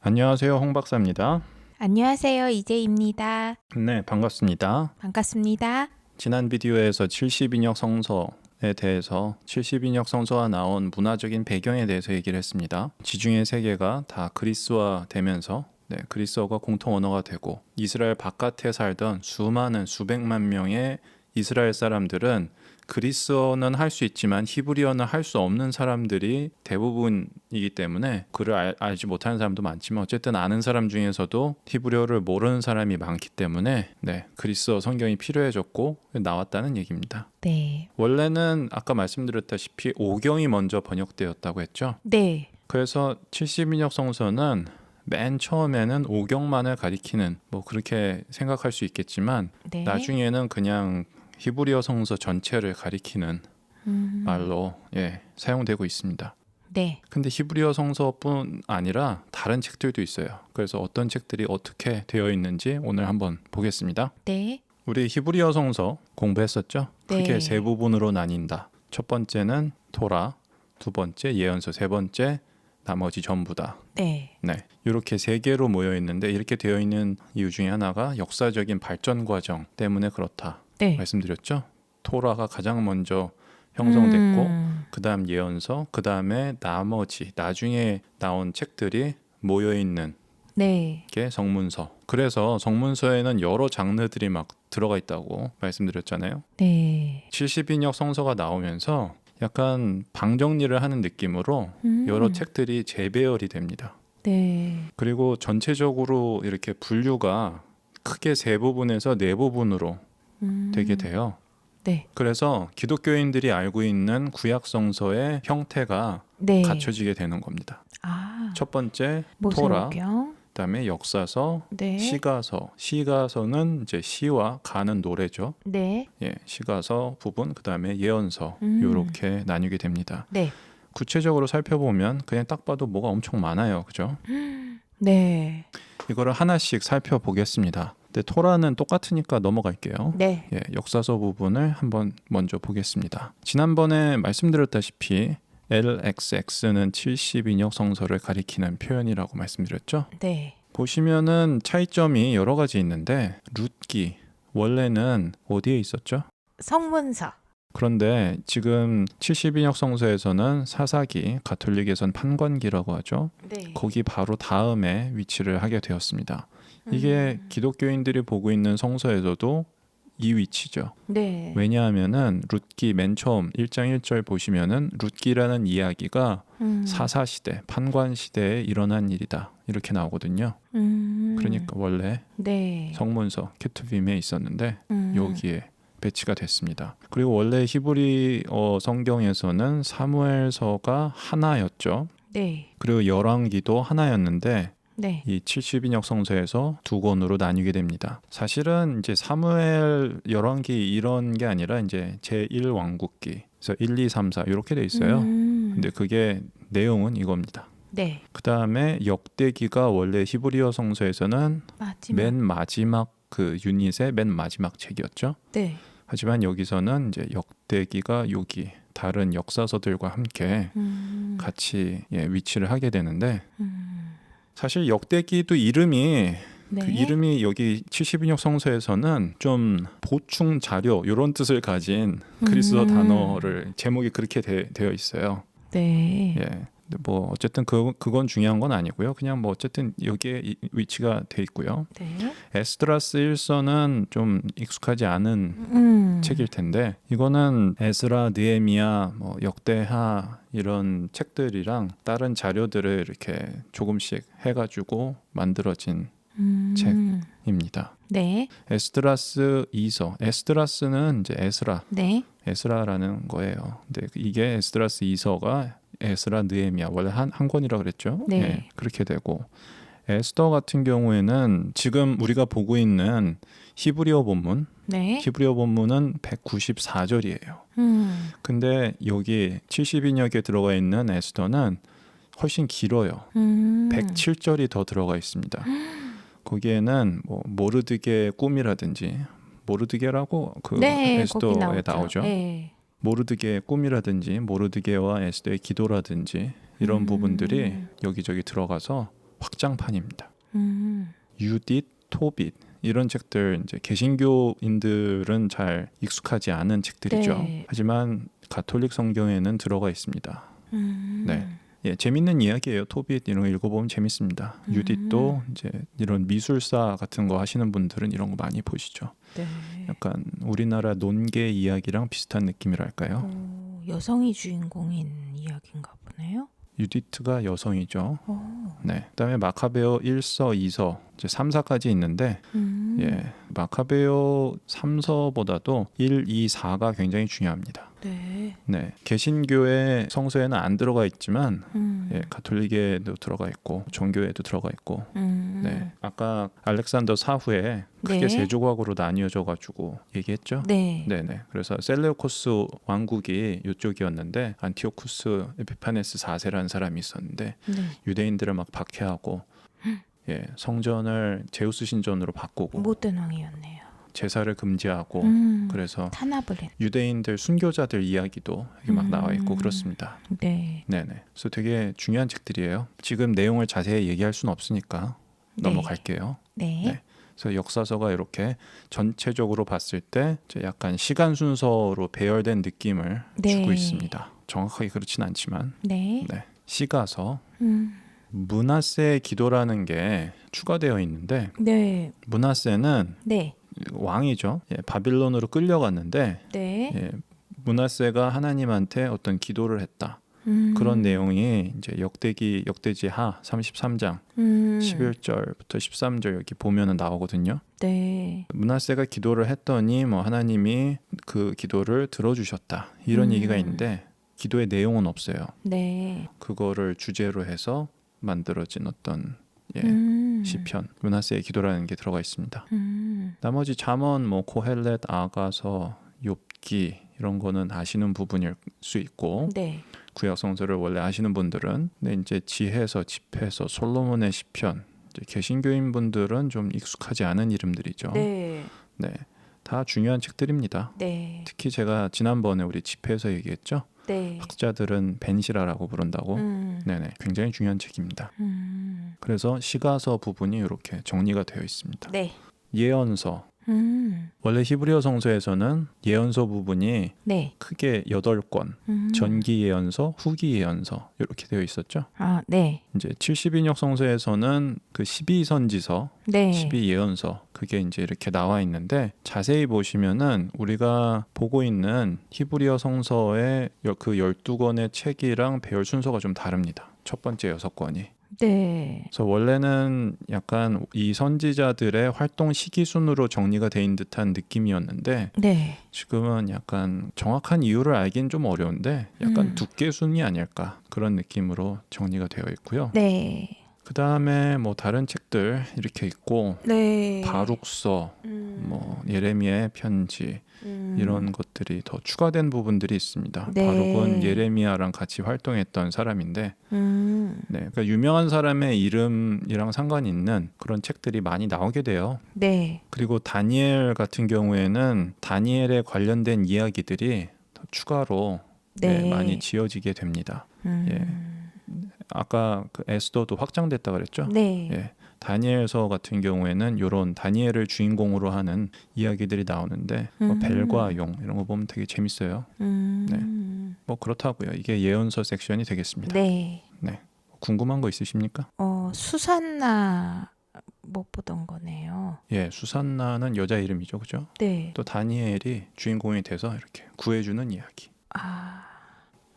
안녕하세요, 홍 박사입니다. 안녕하세요. 이재입니다. 네, 반갑습니다. 반갑습니다. 지난 비디오에서 70인역 성서에 대해서 70인역 성서가 나온 문화적인 배경에 대해서 얘기를 했습니다. 지중해 세계가 다 그리스화 되면서 그리스어가 공통 언어가 되고 이스라엘 바깥에 살던 수많은 수백만 명의 이스라엘 사람들은 그리스어는 할 수 있지만 히브리어는 할 수 없는 사람들이 대부분이기 때문에 그를 알지 못하는 사람도 많지만 어쨌든 아는 사람 중에서도 히브리어를 모르는 사람이 많기 때문에 그리스어 성경이 필요해졌고 나왔다는 얘기입니다. 네. 원래는 아까 말씀드렸다시피 오경이 먼저 번역되었다고 했죠. 네. 그래서 70인역 성서는 맨 처음에는 오경만을 가리키는 그렇게 생각할 수 있겠지만 네. 나중에는 그냥 히브리어 성서 전체를 가리키는 말로 사용되고 있습니다. 네. 근데 히브리어 성서뿐 아니라 다른 책들도 있어요. 그래서 어떤 책들이 어떻게 되어 있는지 오늘 한번 보겠습니다. 네. 우리 히브리어 성서 공부했었죠? 네. 크게 세 부분으로 나뉜다. 첫 번째는 토라, 두 번째 예언서, 세 번째 나머지 전부다. 네. 이렇게 세 개로 모여 있는데 이렇게 되어 있는 이유 중에 하나가 역사적인 발전 과정 때문에 그렇다. 네. 말씀드렸죠. 토라가 가장 먼저 형성됐고 그다음 예언서, 그다음에 나머지 나중에 나온 책들이 모여 있는 네. 게 성문서. 그래서 성문서에는 여러 장르들이 막 들어가 있다고 말씀드렸잖아요. 네. 70인역 성서가 나오면서 약간 방정리를 하는 느낌으로 여러 책들이 재배열이 됩니다. 네. 그리고 전체적으로 이렇게 분류가 크게 세 부분에서 네 부분으로 되게 돼요. 네. 그래서 기독교인들이 알고 있는 구약 성서의 형태가 네. 갖춰지게 되는 겁니다. 아. 첫 번째 토라, 모세오경. 그다음에 역사서, 네. 시가서. 시가서는 이제 시와 가는 노래죠. 네. 시가서 부분, 그다음에 예언서 이렇게 나뉘게 됩니다. 네. 구체적으로 살펴보면 그냥 딱 봐도 뭐가 엄청 많아요, 그죠? 네. 이거를 하나씩 살펴보겠습니다. 근데 토라는 똑같으니까 넘어갈게요. 네. 역사서 부분을 한번 먼저 보겠습니다. 지난번에 말씀드렸다시피 LXX는 70인역 성서를 가리키는 표현이라고 말씀드렸죠. 네. 보시면은 차이점이 여러 가지 있는데 룻기 원래는 어디에 있었죠? 성문서. 그런데 지금 70인역 성서에서는 사사기, 가톨릭에선 판관기라고 하죠. 네. 거기 바로 다음에 위치를 하게 되었습니다. 이게 기독교인들이 보고 있는 성서에서도 이 위치죠. 네. 왜냐하면은 룻기 맨 처음 1장 1절 보시면은 룻기라는 이야기가 사사시대, 판관시대에 일어난 일이다. 이렇게 나오거든요. 그러니까 원래 네. 성문서, 케투빔에 있었는데 여기에 배치가 됐습니다. 그리고 원래 히브리어 성경에서는 사무엘서가 하나였죠. 네. 그리고 열왕기도 하나였는데 네. 이 70인역 성서에서 두 권으로 나뉘게 됩니다. 사실은 이제 사무엘 열왕기 이런 게 아니라 이제 제1왕국기. 그래서 1, 2, 3, 4 이렇게 돼 있어요. 근데 그게 내용은 이겁니다. 네. 그다음에 역대기가 원래 히브리어 성서에서는 마지막. 맨 마지막 그 유닛의 맨 마지막 책이었죠. 네. 하지만 여기서는 이제 역대기가 여기 다른 역사서들과 함께 같이 위치를 하게 되는데 사실 역대기도 이름이 네. 그 이름이 여기 70인역 성서에서는 좀 보충 자료 이런 뜻을 가진 그리스어 단어를 제목이 그렇게 되어 있어요. 네. 근데 어쨌든 그건 중요한 건 아니고요. 그냥 어쨌든 여기에 위치가 돼 있고요. 네. 에스드라스 1서는 좀 익숙하지 않은 책일 텐데 이거는 에스라, 느헤미야, 역대하 이런 책들이랑 다른 자료들을 이렇게 조금씩 해가지고 만들어진 책입니다. 네. 에스드라스 2서. 에스드라스는 이제 네. 에스라라는 거예요. 근데 이게 에스드라스 2서가 에스라, 느헤미야 원래 한 권이라 그랬죠. 네. 그렇게 되고 에스더 같은 경우에는 지금 우리가 보고 있는 히브리어 본문, 네. 히브리어 본문은 194절이에요. 근데 여기 70인역에 들어가 있는 에스더는 훨씬 길어요. 107절이 더 들어가 있습니다. 거기에는 모르드게의 꿈이라든지 모르드게라고 네, 거기 에스더에 나오죠. 네. 모르드게의 꿈이라든지 모르드게와 에스더의 기도라든지 이런 부분들이 여기저기 들어가서 확장판입니다. 음. 유딧, 토빗 이런 책들 이제 개신교인들은 잘 익숙하지 않은 책들이죠. 네. 하지만 가톨릭 성경에는 들어가 있습니다. 네. 예, 재밌는 이야기예요. 토빗 이런 거 읽어보면 재밌습니다. 유딧도 이제 이런 미술사 같은 거 하시는 분들은 이런 거 많이 보시죠. 네. 약간 우리나라 논계 이야기랑 비슷한 느낌이랄까요. 여성이 주인공인 이야기인가 보네요. 유디트가 여성이죠. 오. 네. 그다음에 마카베오 1서, 2서, 이제 3, 4까지 있는데 예. 마카베오 3서보다도 1, 2, 4가 굉장히 중요합니다. 네. 네. 개신교의 성서에는 안 들어가 있지만 음. 예, 가톨릭에도 들어가 있고 종교에도 들어가 있고 네. 아까 알렉산더 사후에 크게 네. 세 조각으로 나뉘어져 가지고 얘기했죠. 네. 네네. 그래서 셀레우코스 왕국이 이쪽이었는데 안티오쿠스 에피파네스 4세라는 사람이 있었는데 네. 유대인들을 막 박해하고 예, 성전을 제우스 신전으로 바꾸고 못된 왕이었네요. 제사를 금지하고 그래서 탄압을 했. 유대인들 순교자들 이야기도 여기 막 나와 있고 그렇습니다. 네. 네네. 그래서 되게 중요한 책들이에요. 지금 내용을 자세히 얘기할 수는 없으니까 넘어갈게요. 네. 네. 그래서 역사서가 이렇게 전체적으로 봤을 때 이제 약간 시간 순서로 배열된 느낌을 네. 주고 있습니다. 정확하게 그렇진 않지만 네. 네. 시가서 음. 므낫세의 기도라는 게 추가되어 있는데 네. 므낫세는 네. 왕이죠. 예, 바빌론으로 끌려갔는데 네. 예, 므낫세가 하나님한테 어떤 기도를 했다. 그런 내용이 이제 역대지하 33장 11절부터 13절 여기 보면은 나오거든요. 네. 므낫세가 기도를 했더니 뭐 하나님이 그 기도를 들어주셨다. 이런 얘기가 있는데 기도의 내용은 없어요. 네. 그거를 주제로 해서 만들어진 어떤 예, 시편 므낫세의 기도라는 게 들어가 있습니다. 나머지 잠언 뭐 코헬렛 아가서 욥기 이런 거는 아시는 부분일 수 있고 네. 구약 성서를 원래 아시는 분들은 근데 이제 지혜서 집혜서 솔로몬의 시편 이제 개신교인 분들은 좀 익숙하지 않은 이름들이죠. 네. 네. 다 중요한 책들입니다. 네. 특히 제가 지난번에 우리 집회에서 얘기했죠. 네. 학자들은 벤시라라고 부른다고. 네네, 굉장히 중요한 책입니다. 그래서 시가서 부분이 이렇게 정리가 되어 있습니다. 네. 예언서. 원래 히브리어 성서에서는 예언서 부분이 네. 크게 8권, 전기 예언서, 후기 예언서 이렇게 되어 있었죠. 아, 네. 이제 70인역 성서에서는 그 12선지서, 네. 12예언서 그게 이제 이렇게 나와 있는데 자세히 보시면은 우리가 보고 있는 히브리어 성서의 그 12권의 책이랑 배열 순서가 좀 다릅니다. 첫 번째 6권이. 네. 그래서 원래는 약간 이 선지자들의 활동 시기 순으로 정리가 돼 있는 듯한 느낌이었는데 네. 지금은 약간 정확한 이유를 알긴 좀 어려운데 약간 두께 순이 아닐까 그런 느낌으로 정리가 되어 있고요. 네. 그 다음에 뭐 다른 책들 이렇게 있고 네. 바룩서, 뭐 예레미야의 편지 이런 것들이 더 추가된 부분들이 있습니다. 네. 바룩은 예레미야랑 같이 활동했던 사람인데, 네, 그러니까 유명한 사람의 이름이랑 상관이 있는 그런 책들이 많이 나오게 돼요. 네. 그리고 다니엘 같은 경우에는 다니엘에 관련된 이야기들이 더 추가로 네. 많이 지어지게 됩니다. 예. 아까 그 에스더도 확장됐다 그랬죠? 네. 예. 다니엘서 같은 경우에는 이런 다니엘을 주인공으로 하는 이야기들이 나오는데 뭐 벨과 용 이런 거 보면 되게 재밌어요. 네. 뭐 그렇다고요. 이게 예언서 섹션이 되겠습니다. 네. 네. 궁금한 거 있으십니까? 수산나 못 보던 거네요. 예, 수산나는 여자 이름이죠, 그죠? 네. 또 다니엘이 주인공이 돼서 이렇게 구해주는 이야기. 아,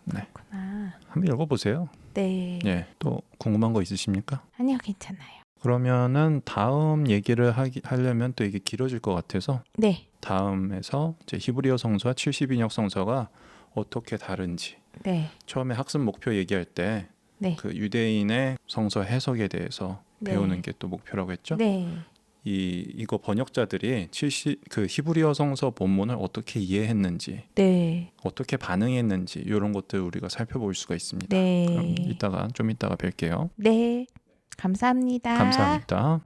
네. 그렇구나. 한번 읽어보세요. 네. 예, 또 궁금한 거 있으십니까? 아니요, 괜찮아요. 그러면은 다음 얘기를 하려면 또 이게 길어질 것 같아서 네. 다음에서 이제 히브리어 성서와 70인역 성서가 어떻게 다른지 네. 처음에 학습 목표 얘기할 때 네. 그 유대인의 성서 해석에 대해서 네. 배우는 게 또 목표라고 했죠. 네. 이거 번역자들이 그 히브리어 성서 본문을 어떻게 이해했는지, 네. 어떻게 반응했는지 이런 것들 우리가 살펴볼 수가 있습니다. 네. 그럼 좀 이따가 뵐게요. 네. 감사합니다. 감사합니다.